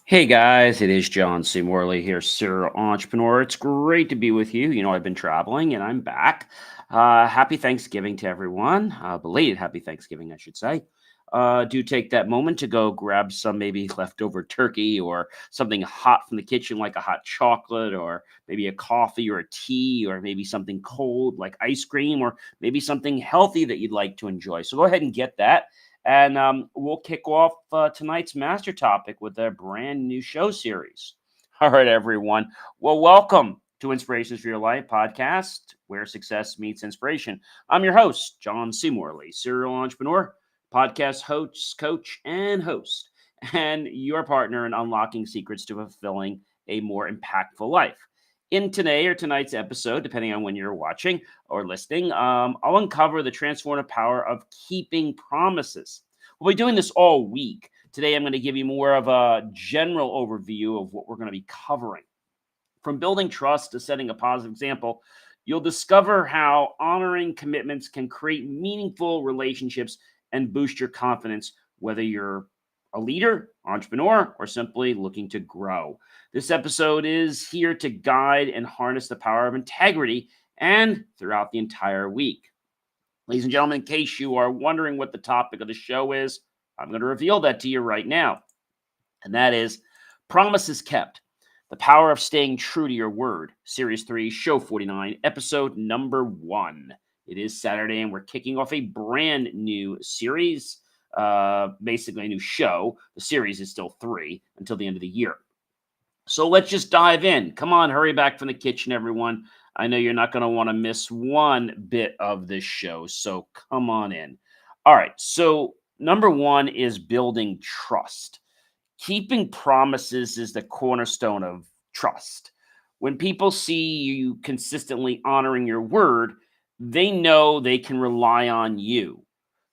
Hey guys, it is John C. Morley here, serial entrepreneur. It's great to be with you. I've been traveling and I'm back. Happy Thanksgiving to everyone. Belated happy Thanksgiving, I should say. Do take that moment to go grab some maybe leftover turkey or something hot from the kitchen, like a hot chocolate, or maybe a coffee or a tea, or maybe something cold like ice cream, or maybe something healthy that you'd like to enjoy. So go ahead and get that. And we'll kick off tonight's master topic with a brand new show series. All right, everyone. Well, welcome to Inspirations for Your Life podcast, where success meets inspiration. I'm your host, John C. Morley, serial entrepreneur, podcast host, coach, and host, and your partner in unlocking secrets to fulfilling a more impactful life. In today or tonight's episode, depending on when you're watching or listening, I'll uncover the transformative power of keeping promises. We'll be doing this all week. Today, I'm going to give you more of a general overview of what we're going to be covering. From building trust to setting a positive example, you'll discover how honoring commitments can create meaningful relationships and boost your confidence, whether you're a leader, entrepreneur, or simply looking to grow. This episode is here to guide and harness the power of integrity and throughout the entire week. Ladies and gentlemen, in case you are wondering what the topic of the show is, I'm going to reveal that to you right now. And that is Promises Kept, the power of staying true to your word. Series 3, Show 49, episode number 1. It is Saturday, and we're kicking off a brand new series, basically a new show. The series is still 3 until the end of the year. So let's just dive in. Come on, hurry back from the kitchen, everyone. I know you're not going to want to miss one bit of this show, so come on in. All right, so number 1 is building trust. Keeping promises is the cornerstone of trust. When people see you consistently honoring your word, they know they can rely on you.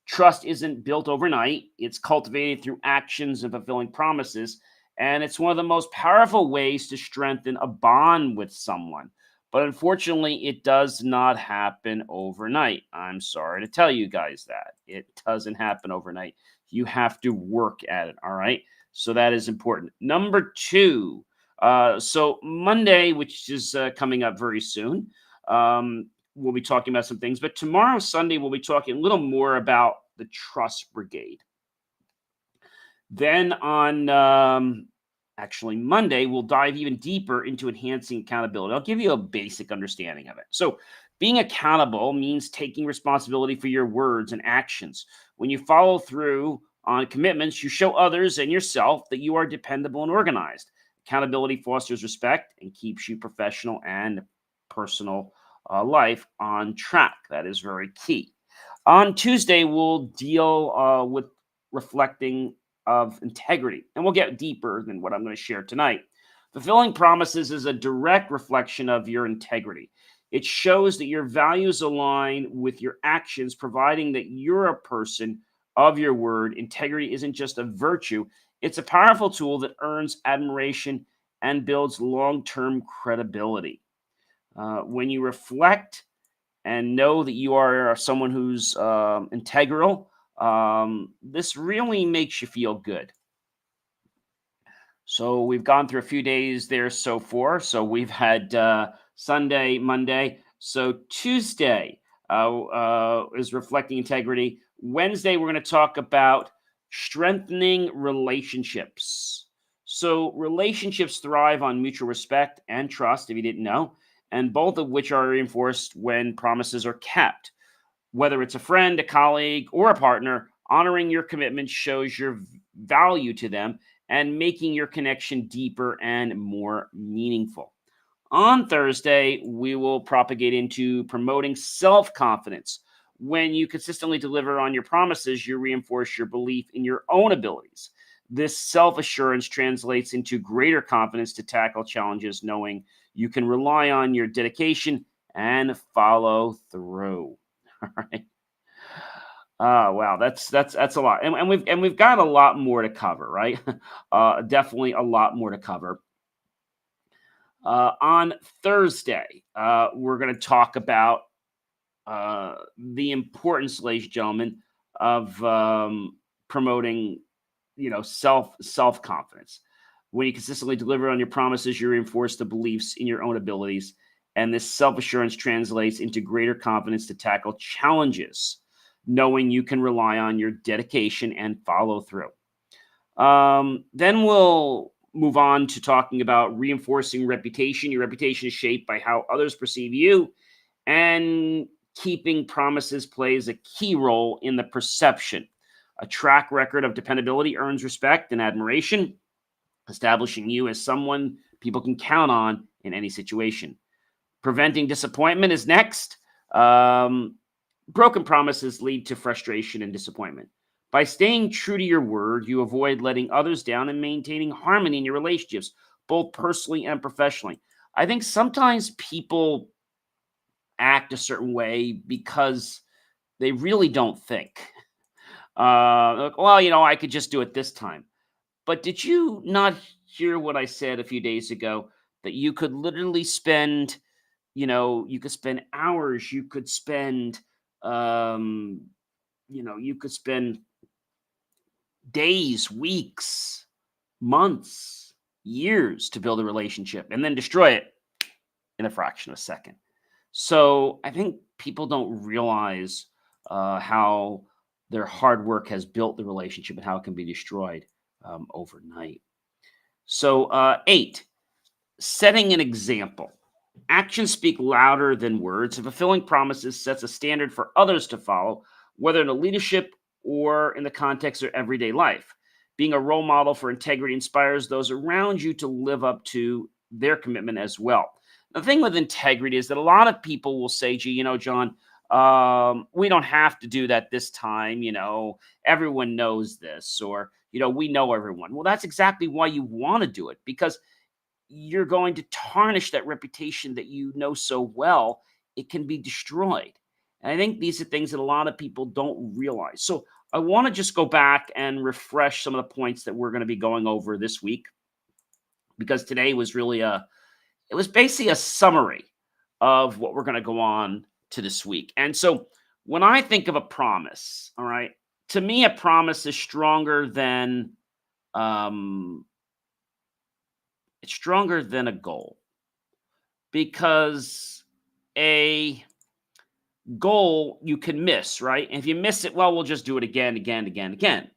Trust isn't built overnight, it's cultivated through actions and fulfilling promises. And it's one of the most powerful ways to strengthen a bond with someone. But unfortunately, it does not happen overnight. I'm sorry to tell you guys that. It doesn't happen overnight. You have to work at it. All right. So that is important. Number 2. So Monday, which is coming up very soon, we'll be talking about some things. But tomorrow, Sunday, we'll be talking a little more about the Trust Brigade. Then on actually Monday, we'll dive even deeper into enhancing accountability. I'll give you a basic understanding of it. So, being accountable means taking responsibility for your words and actions. When you follow through on commitments, you show others and yourself that you are dependable and organized. Accountability fosters respect and keeps you professional and personal life on track. That is very key. On Tuesday, we'll deal with reflecting of integrity. And we'll get deeper than what I'm going to share tonight. Fulfilling promises is a direct reflection of your integrity. It shows that your values align with your actions, providing that you're a person of your word. Integrity isn't just a virtue, it's a powerful tool that earns admiration and builds long term credibility. When you reflect and know that you are someone who's integral, this really makes you feel good. So we've gone through a few days there so far. So we've had Sunday, Monday. So Tuesday is reflecting integrity. Wednesday, we're going to talk about strengthening relationships. So relationships thrive on mutual respect and trust, if you didn't know, and both of which are reinforced when promises are kept. Whether it's a friend, a colleague, or a partner, honoring your commitment shows your value to them and making your connection deeper and more meaningful. On Thursday, we will propagate into promoting self confidence. When you consistently deliver on your promises, you reinforce your belief in your own abilities. This self assurance translates into greater confidence to tackle challenges, knowing you can rely on your dedication and follow through. All right. Oh wow, that's a lot, and we've got a lot more to cover, right? Definitely a lot more to cover. On Thursday, we're going to talk about the importance, ladies and gentlemen, of promoting, self confidence. When you consistently deliver on your promises, you reinforce the beliefs in your own abilities. And this self assurance translates into greater confidence to tackle challenges, knowing you can rely on your dedication and follow through. Then we'll move on to talking about reinforcing reputation. Your reputation is shaped by how others perceive you, and keeping promises plays a key role in the perception. A track record of dependability earns respect and admiration, establishing you as someone people can count on in any situation. Preventing disappointment is next. Broken promises lead to frustration and disappointment. By staying true to your word, you avoid letting others down and maintaining harmony in your relationships, both personally and professionally. I think sometimes people act a certain way because they really don't think. Like, well, I could just do it this time. But did you not hear what I said a few days ago? That you could literally spend, you could spend hours, um, you could spend days, weeks, months, years to build a relationship and then destroy it in a fraction of a second. So I think people don't realize how their hard work has built the relationship and how it can be destroyed overnight. So, 8, setting an example. Actions speak louder than words. And fulfilling promises sets a standard for others to follow, whether in a leadership or in the context of everyday life. Being a role model for integrity inspires those around you to live up to their commitment as well. The thing with integrity is that a lot of people will say, gee, John, we don't have to do that this time. Everyone knows this, or, we know everyone. Well, that's exactly why you want to do it, because you're going to tarnish that reputation that you know so well. It can be destroyed. And I think these are things that a lot of people don't realize. So I want to just go back and refresh some of the points that we're going to be going over this week, because today was really it was basically a summary of what we're going to go on to this week. And so when I think of a promise, all right, to me, a promise is stronger than um, it's stronger than a goal, because a goal you can miss, right? And if you miss it, well, we'll just do it again, again, again, again.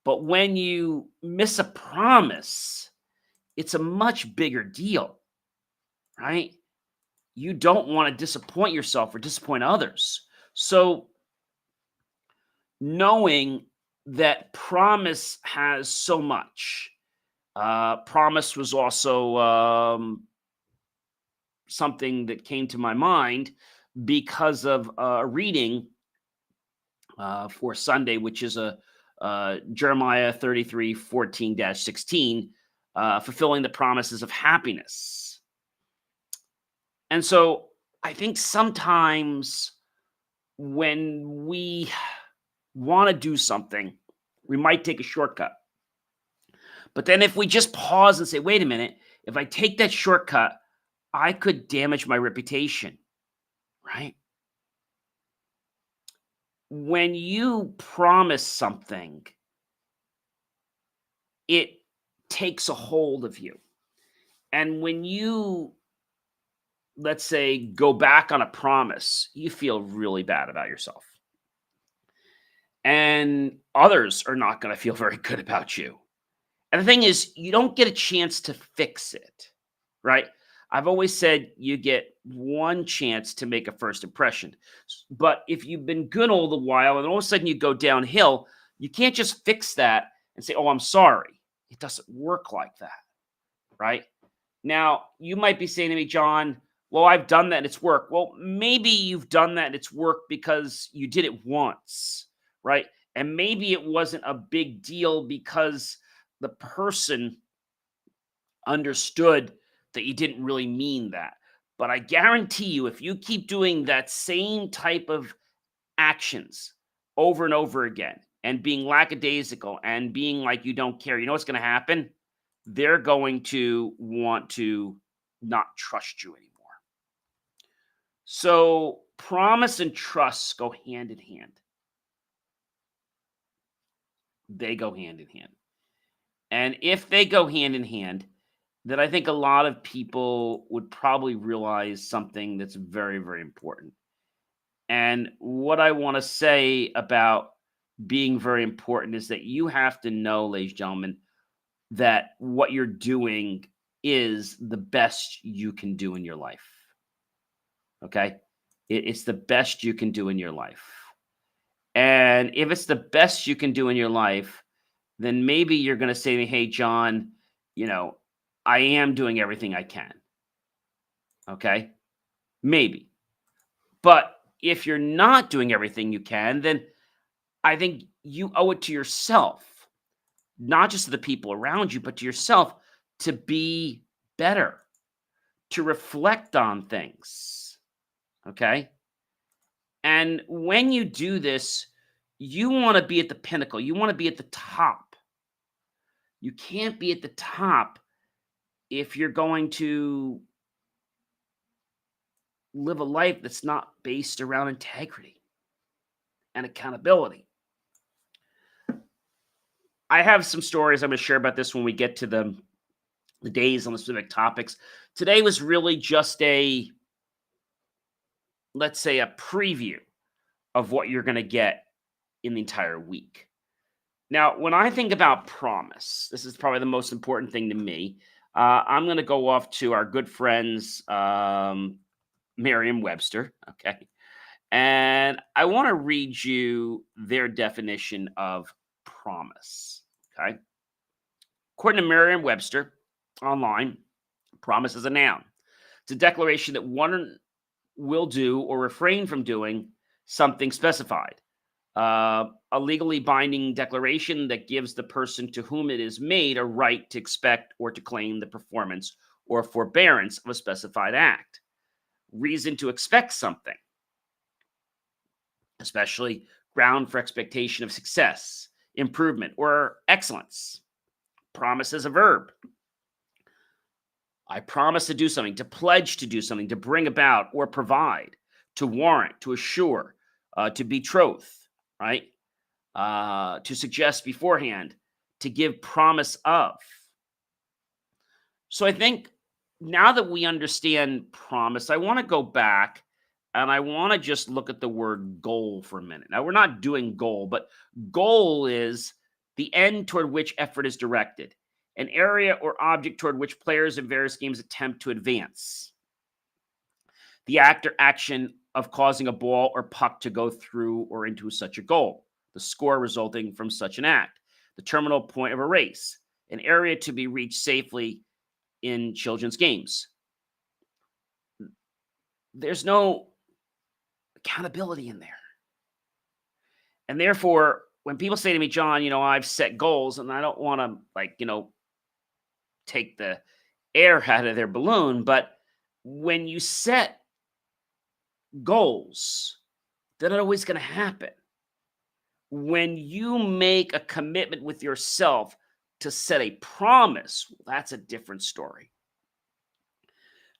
But when you miss a promise, it's a much bigger deal, right? You don't want to disappoint yourself or disappoint others. So knowing that promise has so much. Promise was also something that came to my mind because of a reading for Sunday, which is a Jeremiah 33:14-16, fulfilling the promises of happiness. And so I think sometimes when we want to do something, we might take a shortcut. But then if we just pause and say, wait a minute, if I take that shortcut, I could damage my reputation, right? When you promise something, it takes a hold of you. And when you, let's say, go back on a promise, you feel really bad about yourself. And others are not going to feel very good about you. And the thing is, you don't get a chance to fix it, right? I've always said you get one chance to make a first impression. But if you've been good all the while and all of a sudden you go downhill, you can't just fix that and say, oh, I'm sorry. It doesn't work like that, right? Now, you might be saying to me, John, well, I've done that and it's worked. Well, maybe you've done that and it's worked because you did it once, right? And maybe it wasn't a big deal because the person understood that you didn't really mean that. But I guarantee you, if you keep doing that same type of actions over and over again and being lackadaisical and being like you don't care, you know what's going to happen? They're going to want to not trust you anymore. So promise and trust go hand in hand. They go hand in hand. And if they go hand in hand, then I think a lot of people would probably realize something that's very, very important. And what I want to say about being very important is that you have to know, ladies and gentlemen, that what you're doing is the best you can do in your life. Okay. It's the best you can do in your life. And if it's the best you can do in your life, then maybe you're going to say to me, hey, John, you know, I am doing everything I can. Okay. Maybe. But if you're not doing everything you can, then I think you owe it to yourself, not just to the people around you, but to yourself to be better, to reflect on things. Okay. And when you do this, you want to be at the pinnacle, you want to be at the top. You can't be at the top if you're going to live a life that's not based around integrity and accountability. I have some stories I'm going to share about this when we get to the days on the specific topics. Today was really just let's say, a preview of what you're going to get in the entire week. Now, when I think about promise, this is probably the most important thing to me. I'm going to go off to our good friends, Merriam-Webster. Okay. And I want to read you their definition of promise. Okay. According to Merriam-Webster online, promise is a noun. It's a declaration that one will do or refrain from doing something specified. A legally binding declaration that gives the person to whom it is made a right to expect or to claim the performance or forbearance of a specified act. Reason to expect something, especially ground for expectation of success, improvement, or excellence. Promise is a verb. I promise to do something, to pledge to do something, to bring about or provide, to warrant, to assure, to betroth, right? To suggest beforehand, to give promise of. So I think now that we understand promise, I want to go back and I want to just look at the word goal for a minute. Now, we're not doing goal, but goal is the end toward which effort is directed, an area or object toward which players in various games attempt to advance. The act or action of causing a ball or puck to go through or into such a goal, the score resulting from such an act, the terminal point of a race, an area to be reached safely in children's games. There's no accountability in there. And therefore, when people say to me, John, I've set goals and I don't want to take the air out of their balloon, but when you set goals, they're not always going to happen. When you make a commitment with yourself to set a promise, that's a different story.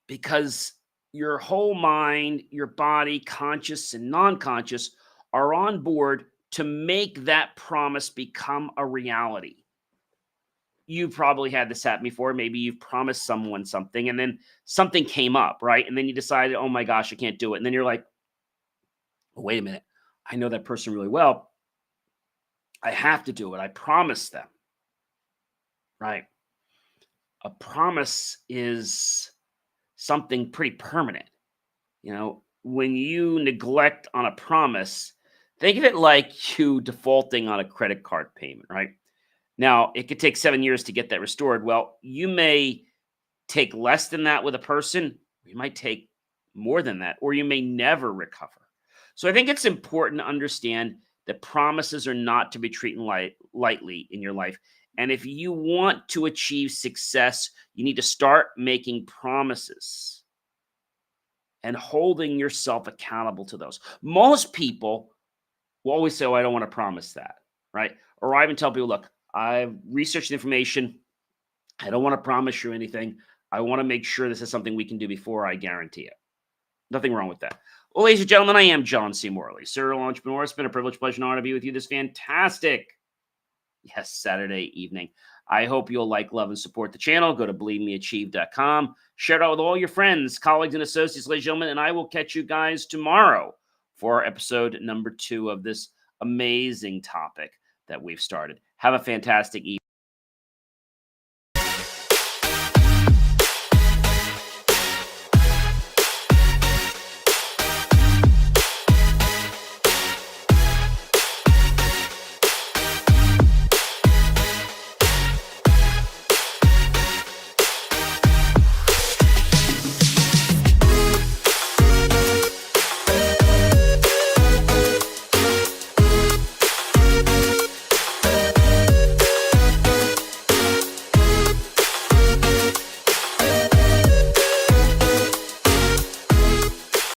Because your whole mind, your body, conscious and non-conscious, are on board to make that promise become a reality. You've probably had this happen before. Maybe you've promised someone something and then something came up, right? And then you decided, oh my gosh, I can't do it. And then you're like, oh, wait a minute. I know that person really well. I have to do it. I promised them, right? A promise is something pretty permanent. When you neglect on a promise, think of it like you defaulting on a credit card payment, right? Now, it could take 7 years to get that restored. Well, you may take less than that with a person. You might take more than that, or you may never recover. So I think it's important to understand that promises are not to be treated lightly in your life. And if you want to achieve success, you need to start making promises and holding yourself accountable to those. Most people will always say, oh, I don't want to promise that, right? Or I even tell people, look, I've researched the information. I don't want to promise you anything. I want to make sure this is something we can do before I guarantee it. Nothing wrong with that. Well, ladies and gentlemen, I am John C. Morley, serial entrepreneur. It's been a privilege, pleasure, and honor to be with you this fantastic, Saturday evening. I hope you'll like, love, and support the channel. Go to believemeachieve.com. Share it out with all your friends, colleagues, and associates, ladies and gentlemen, and I will catch you guys tomorrow for episode number 2 of this amazing topic that we've started. Have a fantastic evening.